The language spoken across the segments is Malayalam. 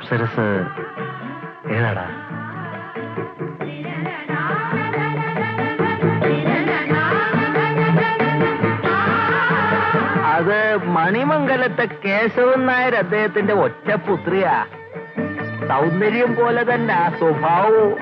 അപ്സരസ് ഏതാടാ? അത് മണിമംഗലത്തെ കേശവൻ നായർ അദ്ദേഹത്തിന്റെ ഒറ്റപുത്രിയാ. സൗന്ദര്യം പോലെ തന്നെ ആ സ്വഭാവവും.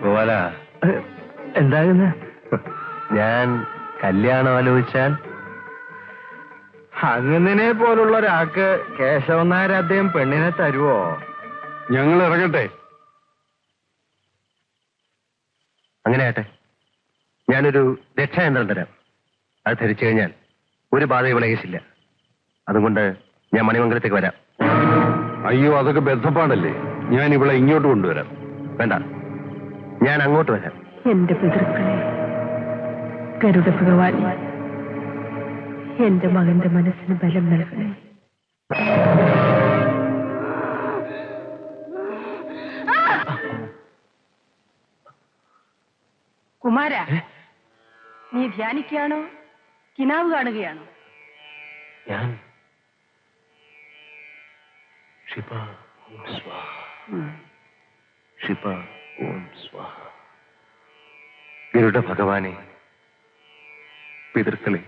ഗോപാല, എന്താകുന്ന? ഞാൻ കല്യാണം ആലോചിച്ചാൽ അങ്ങനെ പോലുള്ള ഒരാൾക്ക് കേശവൻ നായർ അദ്ദേഹം പെണ്ണിനെ തരുവോ? ഞങ്ങൾ ഇറങ്ങട്ടെ. അങ്ങനെ ആട്ടെ. ഞാനൊരു രക്ഷായന്ത്രം തരാം. അത് ധരിച്ചു കഴിഞ്ഞാൽ ഒരു ബാധയും വിളയിച്ചില്ല. അതുകൊണ്ട് ഞാൻ മണിമംഗലത്തേക്ക് വരാം. അയ്യോ, അതൊക്കെ ബന്ധപ്പാടല്ലേ. ഞാൻ ഇവിടെ ഇങ്ങോട്ട് കൊണ്ടുവരാം. വേണ്ട, ഞാൻ അങ്ങോട്ട് വരാം. എന്റെ പിതൃക്കളെ, ഗരുഡ ഭഗവാൻ, എന്റെ മകന്റെ മനസ്സിന് ബലം നൽകണേ. കുമാര, നീ ധ്യാനിക്കുകയാണോ കിനാവ് കാണുകയാണോ? ഞാൻ ക്ഷിപ ഓം സ്വാഹ, ക്ഷിപ ഓം സ്വാഹ. ഗരുഡ ഭഗവാനെ, പിതൃക്കളെ,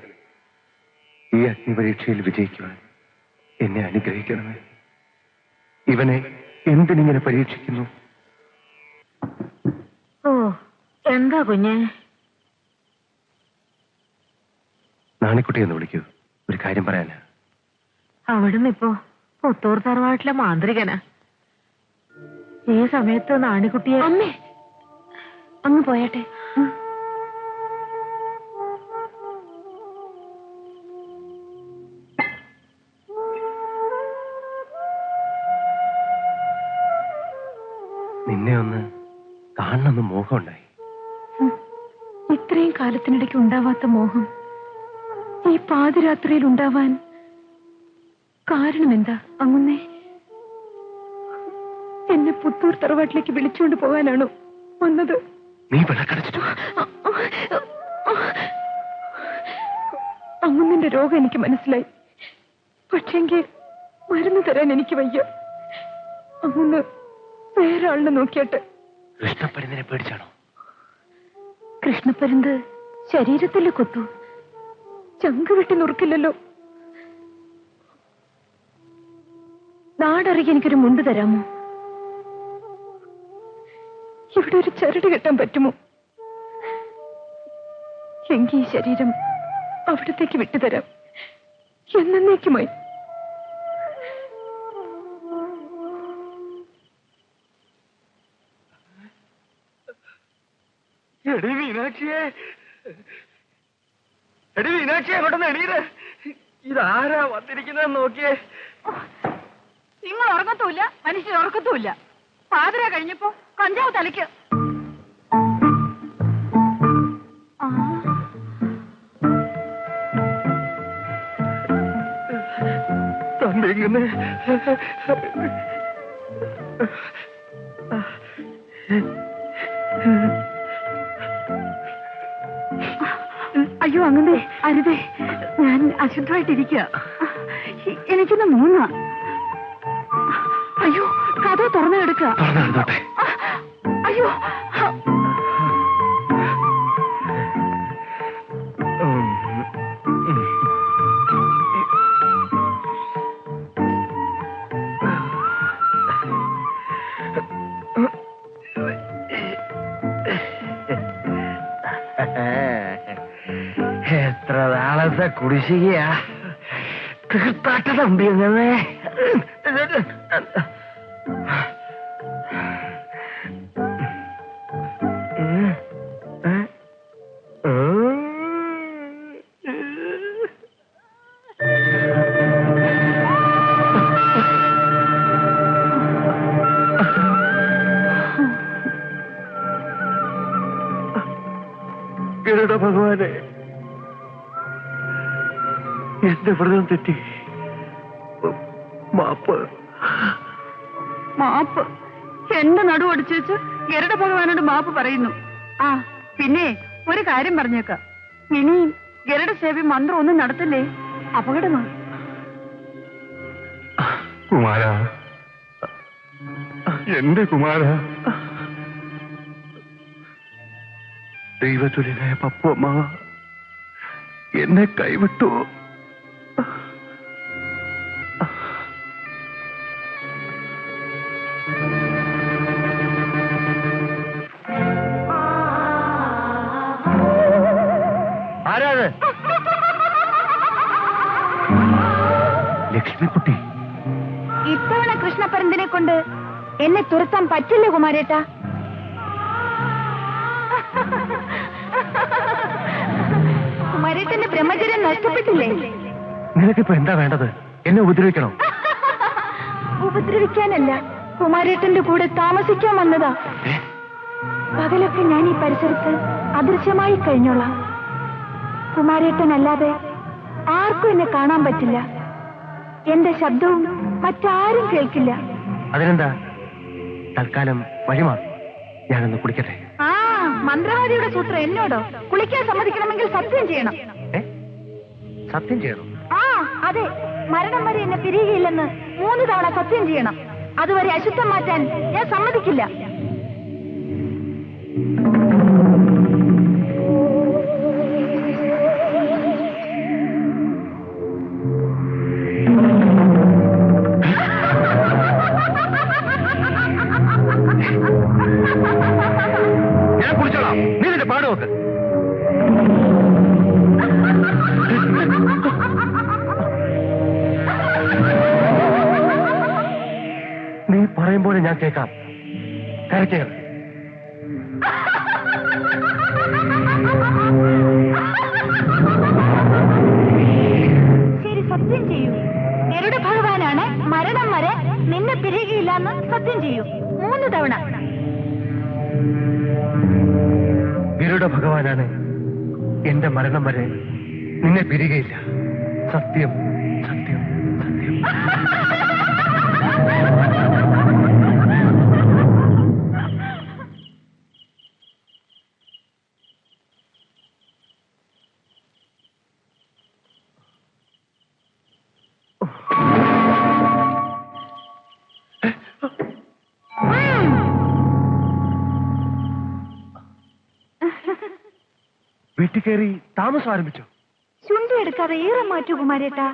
ഈ അഗ്നിപരീക്ഷയിൽ വിജയിക്കുവാൻ എന്നെ അനുഗ്രഹിക്കണമേ. ഇവനെ എന്തിനിങ്ങനെ പരീക്ഷിക്കുന്നു? ഓ, എന്താ കുഞ്ഞെ? നാണിക്കുട്ടി എന്ന് വിളിക്കൂ, ഒരു കാര്യം പറയാനാ. അവിടുന്ന് ഇപ്പോ പുത്തൂർ തറവാട്ടിലെ മാന്ത്രികനാ. ഈ സമയത്ത് നാണിക്കുട്ടിയെ... അമ്മേ, അങ്ങ് പോയട്ടെ. നിന്നെ ഒന്ന് കാണണമെന്ന് മോഹമുണ്ടായി. ഇത്രയും കാലത്തിനിടയ്ക്ക് ഉണ്ടാവാത്ത മോഹം ഈ പാതിരാത്രിയിൽ ഉണ്ടാവാൻ കാരണം എന്താ അങ്ങുന്നേ? എന്നെ പുത്തൂർ തറവാട്ടിലേക്ക് വിളിച്ചുകൊണ്ട് പോകാനാണോ വന്നത്? നീ വിളക്കടച്ചിട്ടു. അങ്ങുന്നിന്റെ രോഗം എനിക്ക് മനസ്സിലായി. പക്ഷെങ്കിൽ മരുന്ന് തരാൻ എനിക്ക് വയ്യ. അങ്ങുന്ന് വേറെ ആളിനെ നോക്കിയാട്ട്. കൃഷ്ണപ്പരുന്നിനെ പേടിച്ചാണോ? കൃഷ്ണപ്പരുന്ത് ശരീരത്തിലെ കൊത്തു, ചങ്ക് വെട്ടി നുറുക്കില്ലല്ലോ. നാടറിയ എനിക്കൊരു മുണ്ട് തരാമോ? ഇവിടെ ഒരു ചരട് കെട്ടാൻ പറ്റുമോ? എങ്കിൽ ഈ ശരീരം അവിടത്തേക്ക് വിട്ടുതരാം, എന്നേക്കുമായി. എടി മീനാക്ഷിയെ, എടി മീനാക്ഷിയെ, അങ്ങോട്ടൊന്ന് എണീര്. ഇതാരാ വന്നിരിക്കുന്നത് നോക്കിയേ. നിങ്ങൾ ഉറങ്ങത്തുമില്ല, മനുഷ്യർ ഉറക്കത്തുമില്ല. പാതിര കഴിഞ്ഞപ്പോ കഞ്ചാവ് തലയ്ക്ക്. തന്നെങ്ങനെ? അയ്യോ, അങ്ങനെ അരുതേ. ഞാൻ അശുദ്ധമായിട്ടിരിക്കുക. എനിക്കൊന്ന് മൂന്നാ. അയ്യോ, കഥ തുറന്നു കിടക്കുക. അയ്യോ, എത്ര നാളത്തെ കുടിശ്ശികയാ തീർത്താട്ട് തമ്പി. അങ്ങനെ ഗരുഡ ഭഗവാനെ, എന്റെ വ്രതം തെറ്റി. മാപ്പ്. മാപ്പ് എന്റെ നടു ഒടിച്ചു വെച്ച് ഗരുഡ ഭഗവാനോട് മാപ്പ് പറയുന്നു. ആ പിന്നെ ഒരു കാര്യം പറഞ്ഞേക്കാം, ഇനി ഗരുഡ സേവി മന്ത്രം ഒന്നും നടത്തില്ലേ, അപകടമാണ്. കുമാര, എന്റെ കുമാര, ദൈവതുല്യനായ പപ്പുമ്മ എന്നെ കൈവിട്ടു. ആരാത്? ലക്ഷ്മിക്കുട്ടി. ഇത്തവണ കൃഷ്ണപരന്തിനെ കൊണ്ട് എന്നെ തുരത്താൻ പറ്റില്ല കുമാരേട്ടാ. കുമാരേട്ടന്റെ ബ്രഹ്മചര്യം നഷ്ടപ്പെട്ടില്ലേ? നിനക്കിപ്പോ എന്താ വേണ്ടത്? എന്നെ ഉപദ്രവിക്കണോ? ഉപദ്രവിക്കാനല്ല, കുമാരേട്ടന്റെ കൂടെ താമസിക്കാൻ വന്നതാ. പകലൊക്കെ ഞാൻ ഈ പരിസരത്ത് അദൃശ്യമായി കഴിഞ്ഞോളാം. കുമാരേട്ടനല്ലാതെ ആർക്കും എന്നെ കാണാൻ പറ്റില്ല. എന്റെ ശബ്ദവും മറ്റാരും കേൾക്കില്ല. അതിനെന്താ, തൽക്കാലം വഴിമാറും. ഞാനൊന്ന് കുടിക്കട്ടെ. ആ മന്ത്രവാദിയുടെ സൂത്രം എന്നോടോ? കുളിക്കാൻ സമ്മതിക്കണമെങ്കിൽ സത്യം ചെയ്യണം. സത്യം ചെയ്യണം? ആ അതെ, മരണം വരെ എന്നെ പിരിയുകയില്ലെന്ന് 3 തവണ സത്യം ചെയ്യണം. അതുവരെ അശുദ്ധം മാറ്റാൻ ഞാൻ സമ്മതിക്കില്ല. ഞാൻ കുടിച്ചോളാം, നീ നിന്റെ പാട് നോക്ക്. നീ പറയുമ്പോൾ ഞാൻ കേൾക്കാം. കരയ്ക്കുക. ശരി, സത്യം ചെയ്യൂ. ഗരുഡ ഭഗവാനാണ് മരണം വരെ നിന്നെ പിരിയുകയില്ലെന്ന് സത്യം ചെയ്യൂ. 3 തവണ. ഗരുഡ ഭഗവാനാണ് എന്റെ മരണം വരെ നിന്നെ പിരികയില്ല. സത്യം, സത്യം, സത്യം. വീട്ടിൽ കയറി താമസം ആരംഭിച്ചോ? ചുണ്ടി എടുക്കാതെ ഈറം മാറ്റൂ കുമാരേട്ടാ.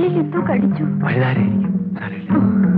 കാലിൽ എന്തോ കടിച്ചു. വഴുതാരായിരിക്കും. സാരമില്ല.